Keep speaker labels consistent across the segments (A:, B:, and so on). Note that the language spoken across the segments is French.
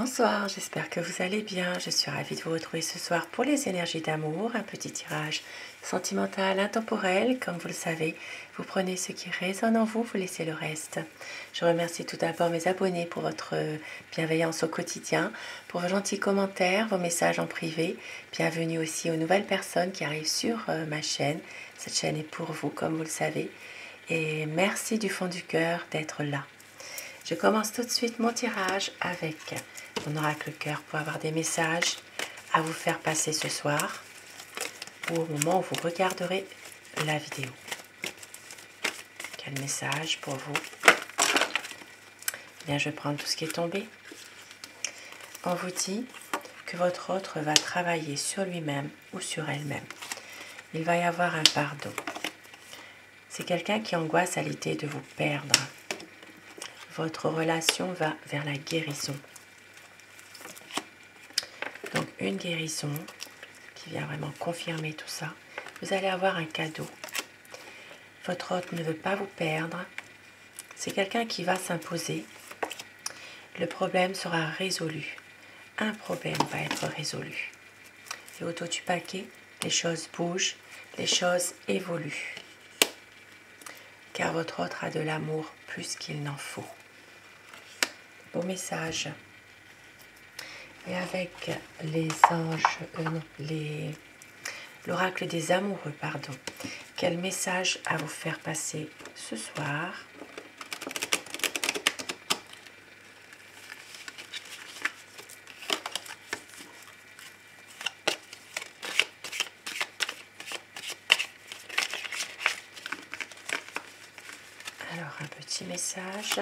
A: Bonsoir, j'espère que vous allez bien. Je suis ravie de vous retrouver ce soir pour les énergies d'amour, un petit tirage sentimental, intemporel. Comme vous le savez, vous prenez ce qui résonne en vous, vous laissez le reste. Je remercie tout d'abord mes abonnés pour votre bienveillance au quotidien, pour vos gentils commentaires, vos messages en privé. Bienvenue aussi aux nouvelles personnes qui arrivent sur ma chaîne. Cette chaîne est pour vous, comme vous le savez. Et merci du fond du cœur d'être là. Je commence tout de suite mon tirage avec mon oracle cœur pour avoir des messages à vous faire passer ce soir ou au moment où vous regarderez la vidéo. Quel message pour vous? Bien, je prends tout ce qui est tombé. On vous dit que votre autre va travailler sur lui-même ou sur elle-même. Il va y avoir un pardon. C'est quelqu'un qui angoisse à l'idée de vous perdre. Votre relation va vers la guérison. Donc une guérison qui vient vraiment confirmer tout ça. Vous allez avoir un cadeau. Votre hôte ne veut pas vous perdre. C'est quelqu'un qui va s'imposer. Le problème sera résolu. Un problème va être résolu. Et au taux du paquet, les choses bougent, les choses évoluent. Car votre autre a de l'amour plus qu'il n'en faut. Beau message. Et avec les anges, l'oracle des amoureux, pardon. Quel message à vous faire passer ce soir? Alors, un petit message.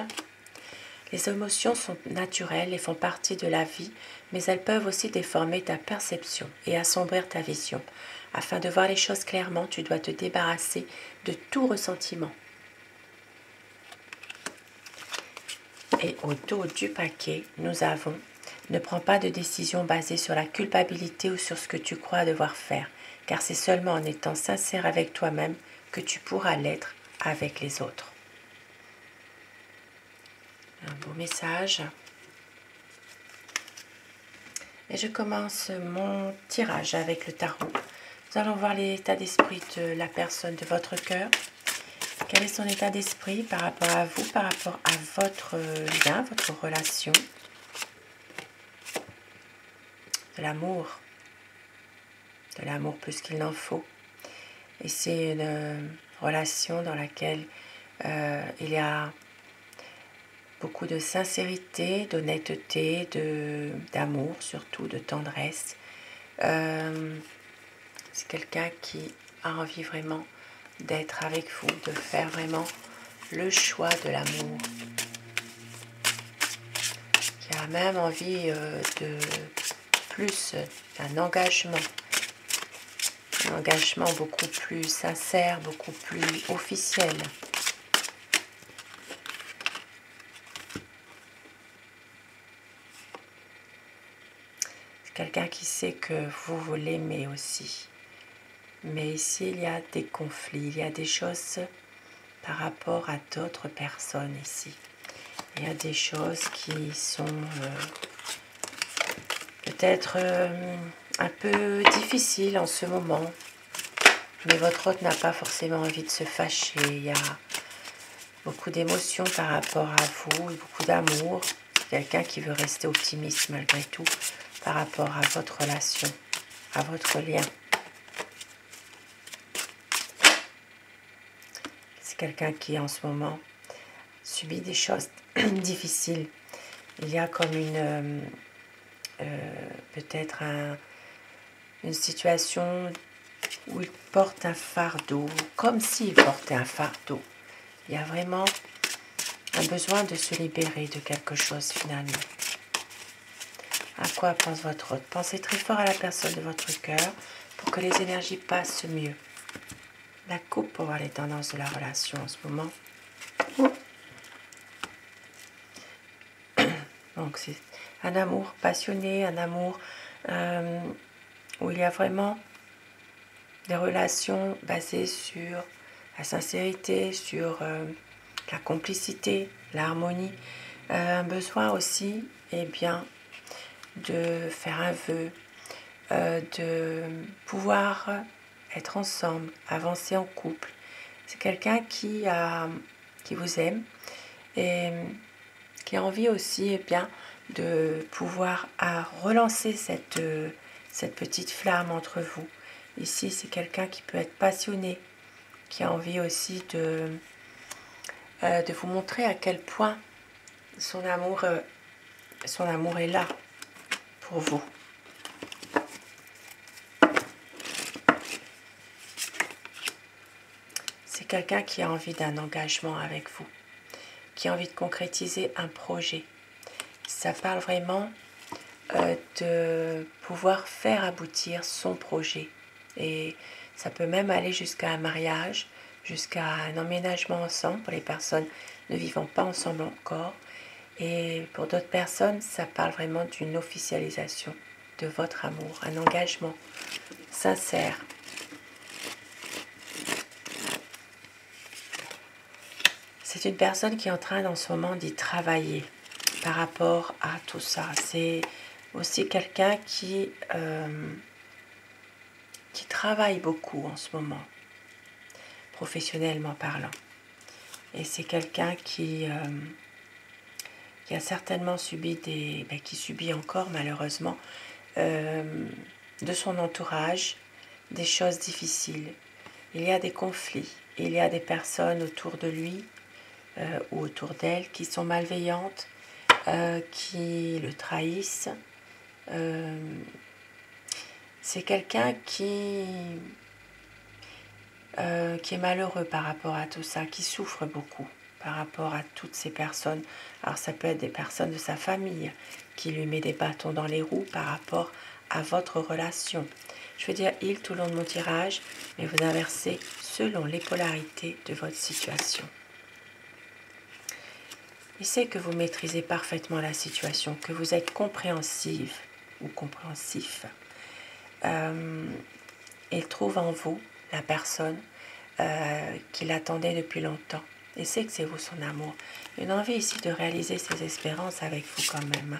A: Les émotions sont naturelles et font partie de la vie, mais elles peuvent aussi déformer ta perception et assombrir ta vision. Afin de voir les choses clairement, tu dois te débarrasser de tout ressentiment. Et au dos du paquet, nous avons « Ne prends pas de décision basée sur la culpabilité ou sur ce que tu crois devoir faire, car c'est seulement en étant sincère avec toi-même que tu pourras l'être avec les autres. » Un beau message. Et je commence mon tirage avec le tarot. Nous allons voir l'état d'esprit de la personne de votre cœur. Quel est son état d'esprit par rapport à vous, par rapport à votre lien, votre relation. De l'amour plus qu'il n'en faut. Et c'est une relation dans laquelle il y a beaucoup de sincérité, d'honnêteté, d'amour surtout, de tendresse. C'est quelqu'un qui a envie vraiment d'être avec vous, de faire vraiment le choix de l'amour. Qui a même envie de plus d'un engagement. Un engagement beaucoup plus sincère, beaucoup plus officiel. Quelqu'un qui sait que vous l'aimez aussi. Mais ici, il y a des conflits, il y a des choses par rapport à d'autres personnes ici. Il y a des choses qui sont peut-être un peu difficiles en ce moment. Mais votre hôte n'a pas forcément envie de se fâcher. Il y a beaucoup d'émotions par rapport à vous, beaucoup d'amour. Quelqu'un qui veut rester optimiste malgré tout. Par rapport à votre relation, à votre lien. C'est quelqu'un qui en ce moment subit des choses difficiles. Il y a comme peut-être une situation où il porte un fardeau, comme s'il portait un fardeau. Il y a vraiment un besoin de se libérer de quelque chose finalement. À quoi pense votre hôte? Pensez très fort à la personne de votre cœur pour que les énergies passent mieux. La coupe pour voir les tendances de la relation en ce moment. Donc c'est un amour passionné, un amour où il y a vraiment des relations basées sur la sincérité, sur la complicité, l'harmonie. Un besoin aussi, eh bien, de faire un vœu, de pouvoir être ensemble, avancer en couple. C'est quelqu'un qui vous aime et qui a envie aussi bien, de pouvoir relancer cette petite flamme entre vous. Ici, c'est quelqu'un qui peut être passionné, qui a envie aussi de vous montrer à quel point son amour est là pour vous. C'est quelqu'un qui a envie d'un engagement avec vous, qui a envie de concrétiser un projet. Ça parle vraiment de pouvoir faire aboutir son projet. Et ça peut même aller jusqu'à un mariage, jusqu'à un emménagement ensemble pour les personnes ne vivant pas ensemble encore. Et pour d'autres personnes, ça parle vraiment d'une officialisation de votre amour, un engagement sincère. C'est une personne qui est en train en ce moment d'y travailler par rapport à tout ça. C'est aussi quelqu'un qui travaille beaucoup en ce moment, professionnellement parlant. Et c'est quelqu'un qui a certainement subi qui subit encore malheureusement de son entourage des choses difficiles. Il y a des conflits, il y a des personnes autour de lui ou autour d'elle qui sont malveillantes, qui le trahissent. C'est quelqu'un qui est malheureux par rapport à tout ça, qui souffre beaucoup par rapport à toutes ces personnes. Alors ça peut être des personnes de sa famille qui lui met des bâtons dans les roues par rapport à votre relation. Je veux dire il tout le long de mon tirage, mais vous inversez selon les polarités de votre situation. Il sait que vous maîtrisez parfaitement la situation, que vous êtes compréhensive ou compréhensif. Il trouve en vous la personne qu'il attendait depuis longtemps. Il sait que c'est vous son amour. Une envie ici de réaliser ses espérances avec vous quand même.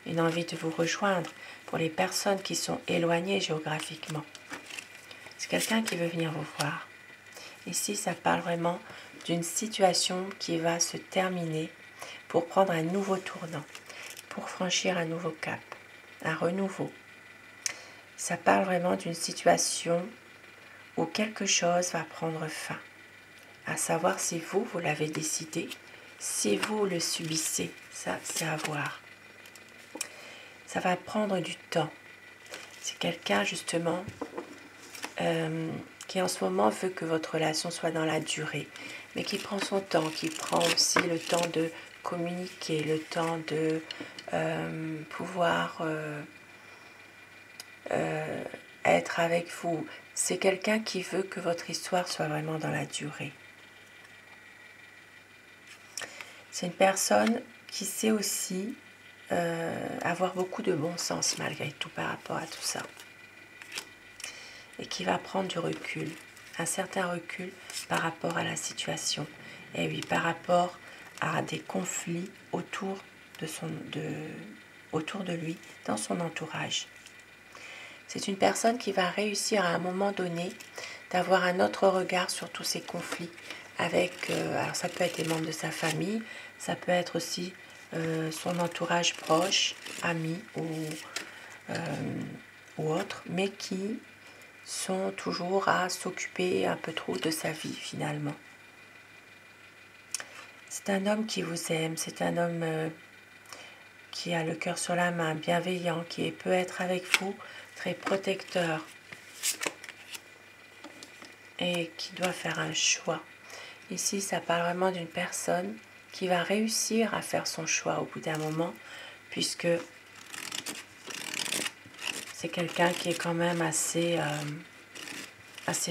A: Une envie de vous rejoindre pour les personnes qui sont éloignées géographiquement. C'est quelqu'un qui veut venir vous voir. Ici, ça parle vraiment d'une situation qui va se terminer pour prendre un nouveau tournant, pour franchir un nouveau cap, un renouveau. Ça parle vraiment d'une situation où quelque chose va prendre fin. À savoir si vous l'avez décidé, si vous le subissez, ça c'est à voir. Ça va prendre du temps. C'est quelqu'un justement qui en ce moment veut que votre relation soit dans la durée, mais qui prend son temps, qui prend aussi le temps de communiquer, le temps de pouvoir être avec vous. C'est quelqu'un qui veut que votre histoire soit vraiment dans la durée. C'est une personne qui sait aussi avoir beaucoup de bon sens malgré tout par rapport à tout ça. Et qui va prendre du recul, un certain recul par rapport à la situation. Et oui, par rapport à des conflits autour de lui, dans son entourage. C'est une personne qui va réussir à un moment donné d'avoir un autre regard sur tous ces conflits avec, alors ça peut être des membres de sa famille, ça peut être aussi son entourage proche, amis ou autres, mais qui sont toujours à s'occuper un peu trop de sa vie finalement. C'est un homme qui vous aime, c'est un homme qui a le cœur sur la main, bienveillant, qui peut être avec vous, très protecteur et qui doit faire un choix. Ici, ça parle vraiment d'une personne qui va réussir à faire son choix au bout d'un moment, puisque c'est quelqu'un qui est quand même assez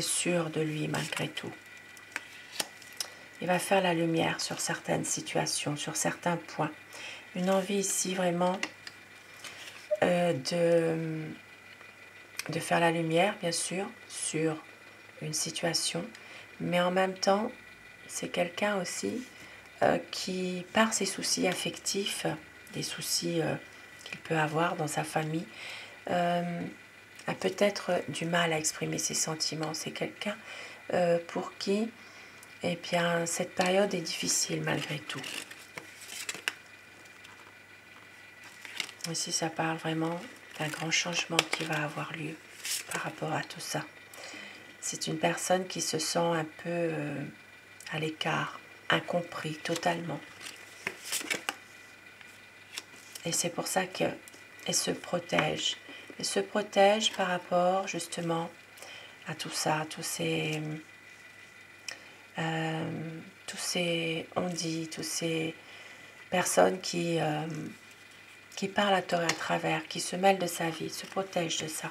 A: sûr de lui malgré tout. Il va faire la lumière sur certaines situations, sur certains points. Une envie ici vraiment de faire la lumière, bien sûr, sur une situation, mais en même temps, c'est quelqu'un aussi qui, par ses soucis affectifs, des soucis qu'il peut avoir dans sa famille, a peut-être du mal à exprimer ses sentiments. C'est quelqu'un pour qui eh bien, cette période est difficile malgré tout. Ici, ça parle vraiment d'un grand changement qui va avoir lieu par rapport à tout ça. C'est une personne qui se sent un peu à l'écart, incompris totalement. Et c'est pour ça qu'elle se protège. Elle se protège par rapport justement à tout ça, à tous ces on-dit, toutes ces personnes qui parlent à tort et à travers, qui se mêlent de sa vie, se protègent de ça.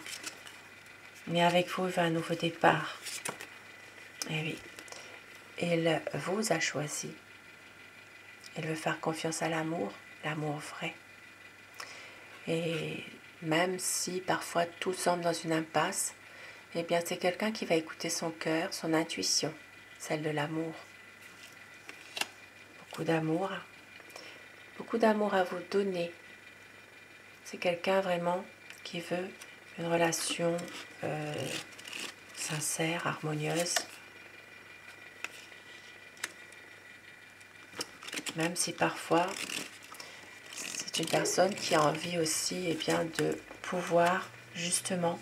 A: Mais avec vous, il va un nouveau départ. Et oui, il vous a choisi. Il veut faire confiance à l'amour, l'amour vrai. Et même si parfois tout semble dans une impasse, eh bien c'est quelqu'un qui va écouter son cœur, son intuition, celle de l'amour. Beaucoup d'amour à vous donner. C'est quelqu'un vraiment qui veut une relation sincère, harmonieuse. Même si parfois c'est une personne qui a envie aussi eh bien, de pouvoir justement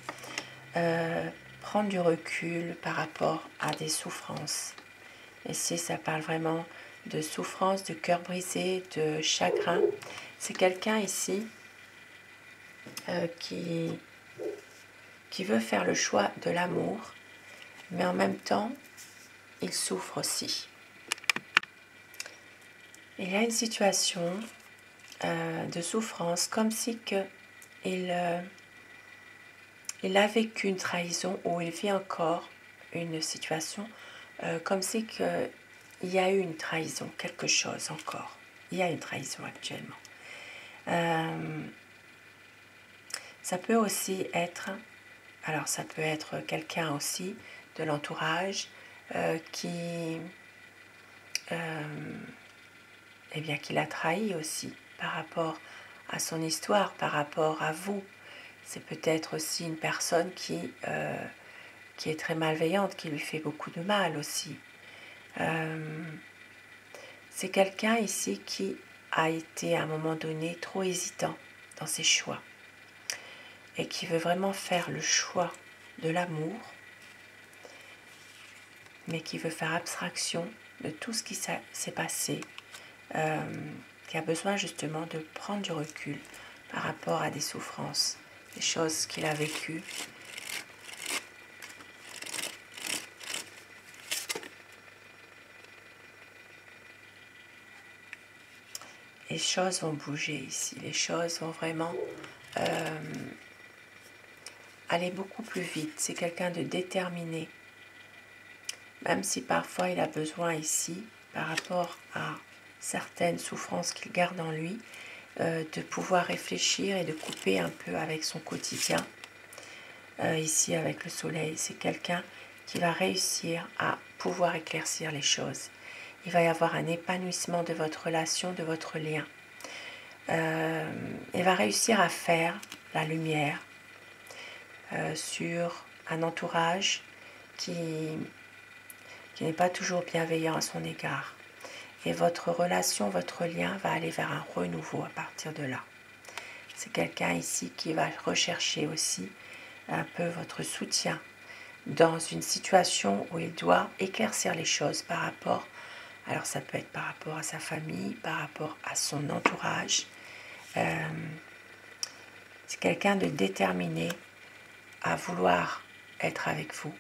A: prendre du recul par rapport à des souffrances. Ici, ça parle vraiment de souffrance, de cœur brisé, de chagrin. C'est quelqu'un ici qui veut faire le choix de l'amour, mais en même temps, il souffre aussi. Il y a une situation de souffrance, comme si il a vécu une trahison ou il vit encore une situation comme si il y a eu une trahison, quelque chose encore. Il y a une trahison actuellement. Ça peut aussi être, alors ça peut être quelqu'un aussi de l'entourage qui l'a trahi aussi par rapport à son histoire, par rapport à vous. C'est peut-être aussi une personne qui est très malveillante, qui lui fait beaucoup de mal aussi. C'est quelqu'un ici qui a été à un moment donné trop hésitant dans ses choix et qui veut vraiment faire le choix de l'amour, mais qui veut faire abstraction de tout ce qui s'est passé, qui a besoin justement de prendre du recul par rapport à des souffrances, des choses qu'il a vécues. Les choses vont bouger ici, les choses vont vraiment aller beaucoup plus vite. C'est quelqu'un de déterminé, même si parfois il a besoin ici, par rapport à certaines souffrances qu'il garde en lui, de pouvoir réfléchir et de couper un peu avec son quotidien. Ici avec le soleil, c'est quelqu'un qui va réussir à pouvoir éclaircir les choses. Il va y avoir un épanouissement de votre relation, de votre lien. Il va réussir à faire la lumière sur un entourage qui n'est pas toujours bienveillant à son égard. Et votre relation, votre lien va aller vers un renouveau à partir de là. C'est quelqu'un ici qui va rechercher aussi un peu votre soutien dans une situation où il doit éclaircir les choses par rapport, alors ça peut être par rapport à sa famille, par rapport à son entourage. C'est quelqu'un de déterminé à vouloir être avec vous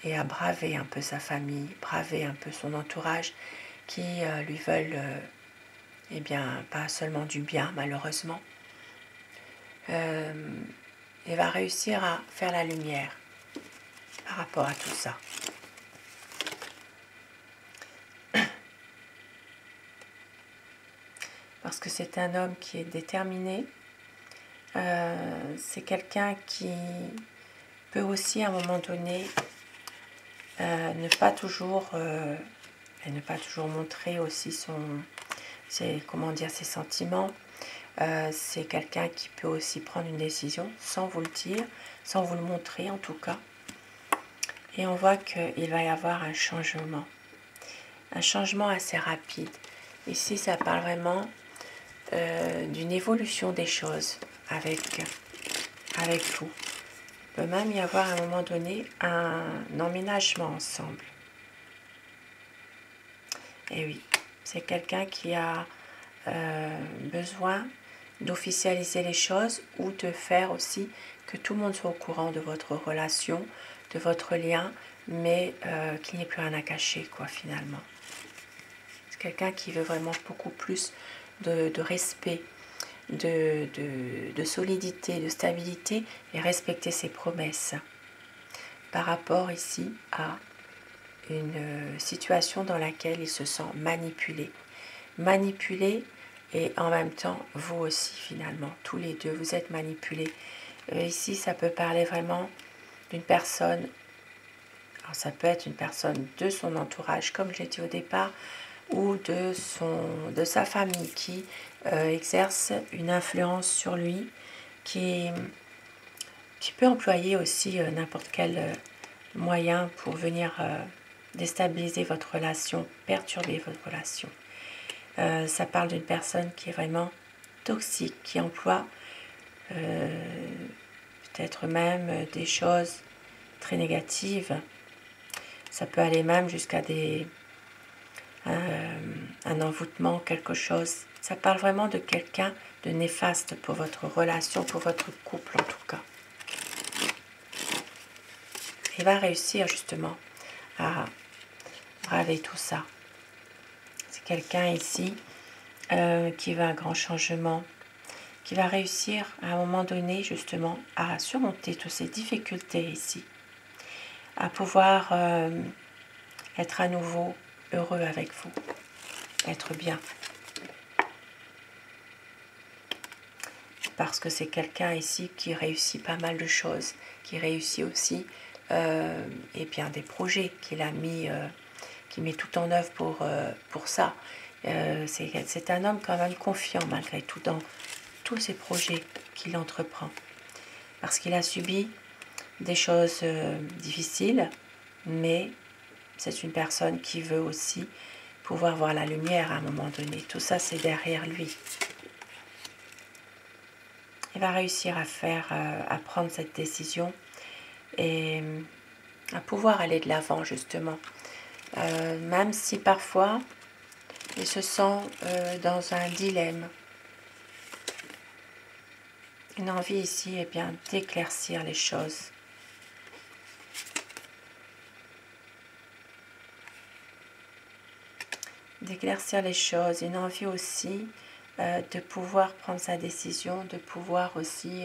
A: et à braver un peu sa famille, braver un peu son entourage qui lui veulent pas seulement du bien malheureusement. Il va réussir à faire la lumière par rapport à tout ça. Parce que c'est un homme qui est déterminé. C'est quelqu'un qui peut aussi à un moment donné ne pas toujours montrer aussi ses sentiments. C'est quelqu'un qui peut aussi prendre une décision sans vous le dire, sans vous le montrer en tout cas. Et on voit qu'il va y avoir un changement assez rapide. Ici, ça parle vraiment d'une évolution des choses avec vous. Il peut même y avoir à un moment donné un emménagement ensemble. Et oui, c'est quelqu'un qui a besoin d'officialiser les choses ou de faire aussi que tout le monde soit au courant de votre relation, de votre lien, mais qu'il n'y ait plus rien à cacher, quoi, finalement. C'est quelqu'un qui veut vraiment beaucoup plus de respect, de solidité, de stabilité et respecter ses promesses par rapport ici à une situation dans laquelle il se sent manipulé. Manipulé et en même temps, vous aussi finalement, tous les deux, vous êtes manipulés. Ici, ça peut parler vraiment d'une personne, alors ça peut être une personne de son entourage, comme je l'ai dit au départ, ou de sa famille qui exerce une influence sur lui, qui peut employer aussi n'importe quel moyen pour venir déstabiliser votre relation, perturber votre relation. Ça parle d'une personne qui est vraiment toxique, qui emploie peut-être même des choses très négatives. Ça peut aller même jusqu'à un envoûtement, quelque chose. Ça parle vraiment de quelqu'un de néfaste pour votre relation, pour votre couple en tout cas. Il va réussir justement à braver tout ça. C'est quelqu'un ici qui veut un grand changement, qui va réussir à un moment donné justement à surmonter toutes ces difficultés ici, à pouvoir être à nouveau heureux avec vous, être bien. Parce que c'est quelqu'un ici qui réussit pas mal de choses, qui réussit aussi et bien des projets qu'il a mis, qui met tout en œuvre pour ça. C'est un homme quand même confiant malgré tout dans tous ces projets qu'il entreprend. Parce qu'il a subi des choses difficiles, mais c'est une personne qui veut aussi pouvoir voir la lumière à un moment donné. Tout ça, c'est derrière lui. Il va réussir à prendre cette décision et à pouvoir aller de l'avant justement. Même si parfois il se sent dans un dilemme. Une envie ici est bien d'éclaircir les choses. D'éclaircir les choses, une envie aussi de pouvoir prendre sa décision, de pouvoir aussi,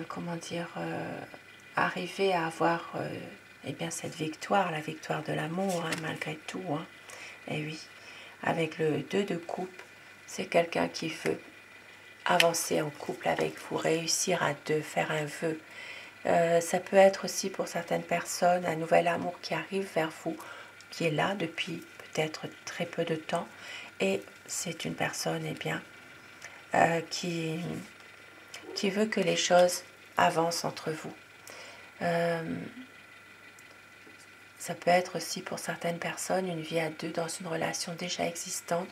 A: comment dire, arriver à avoir eh bien, cette victoire, la victoire de l'amour, hein, malgré tout. Hein. Et oui, avec le 2 de coupe, c'est quelqu'un qui veut avancer en couple avec vous, réussir à deux, faire un vœu. Ça peut être aussi pour certaines personnes un nouvel amour qui arrive vers vous, qui est là depuis peut-être très peu de temps, et c'est une personne eh bien, qui veut que les choses avancent entre vous. Ça peut être aussi pour certaines personnes une vie à deux dans une relation déjà existante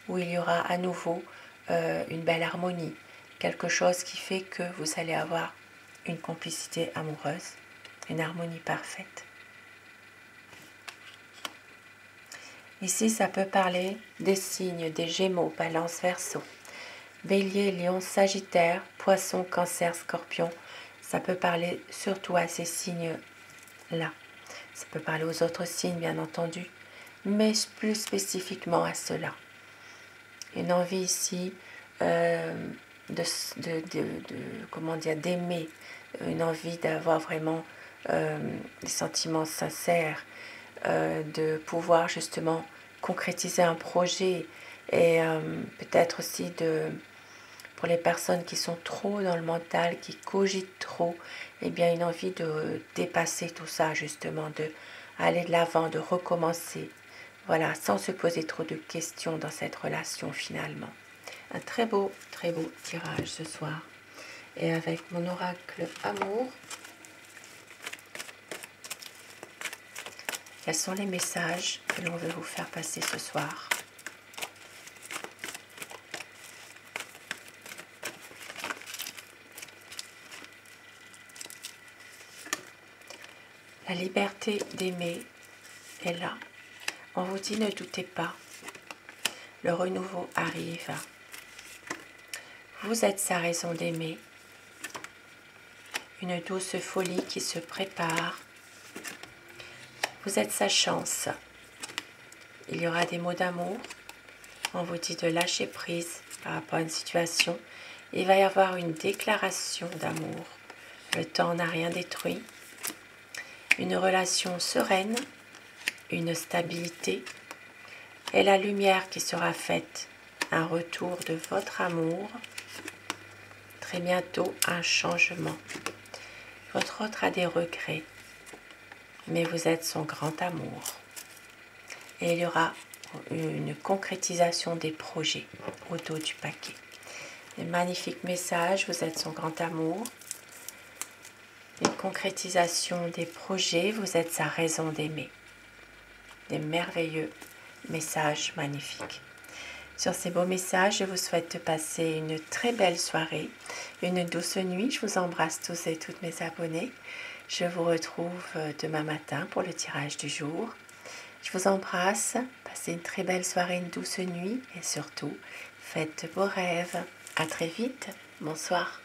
A: où il y aura à nouveau une belle harmonie, quelque chose qui fait que vous allez avoir une complicité amoureuse, une harmonie parfaite. Ici, ça peut parler des signes, des Gémeaux, Balance, Verseau, Bélier, Lion, Sagittaire, Poisson, Cancer, Scorpion. Ça peut parler surtout à ces signes-là. Ça peut parler aux autres signes, bien entendu, mais plus spécifiquement à cela. Une envie ici comment dire, d'aimer, une envie d'avoir vraiment des sentiments sincères, de pouvoir justement concrétiser un projet et peut-être aussi pour les personnes qui sont trop dans le mental, qui cogitent trop, eh bien une envie de dépasser tout ça justement, de aller de l'avant, de recommencer, voilà, sans se poser trop de questions dans cette relation finalement. un très beau tirage ce soir. Et avec mon oracle amour, quels sont les messages que l'on veut vous faire passer ce soir? La liberté d'aimer est là. On vous dit ne doutez pas, le renouveau arrive. Vous êtes sa raison d'aimer, une douce folie qui se prépare. Vous êtes sa chance. Il y aura des mots d'amour. On vous dit de lâcher prise par rapport à une situation. Il va y avoir une déclaration d'amour. Le temps n'a rien détruit. Une relation sereine, une stabilité et la lumière qui sera faite. Un retour de votre amour. Très bientôt, un changement. Votre autre a des regrets, mais vous êtes son grand amour. Et il y aura une concrétisation des projets au dos du paquet. Un magnifique message, vous êtes son grand amour. Une concrétisation des projets, vous êtes sa raison d'aimer. Des merveilleux messages magnifiques. Sur ces beaux messages, je vous souhaite de passer une très belle soirée, une douce nuit. Je vous embrasse tous et toutes mes abonnés. Je vous retrouve demain matin pour le tirage du jour. Je vous embrasse, passez une très belle soirée, une douce nuit et surtout, faites de beaux rêves. À très vite, bonsoir.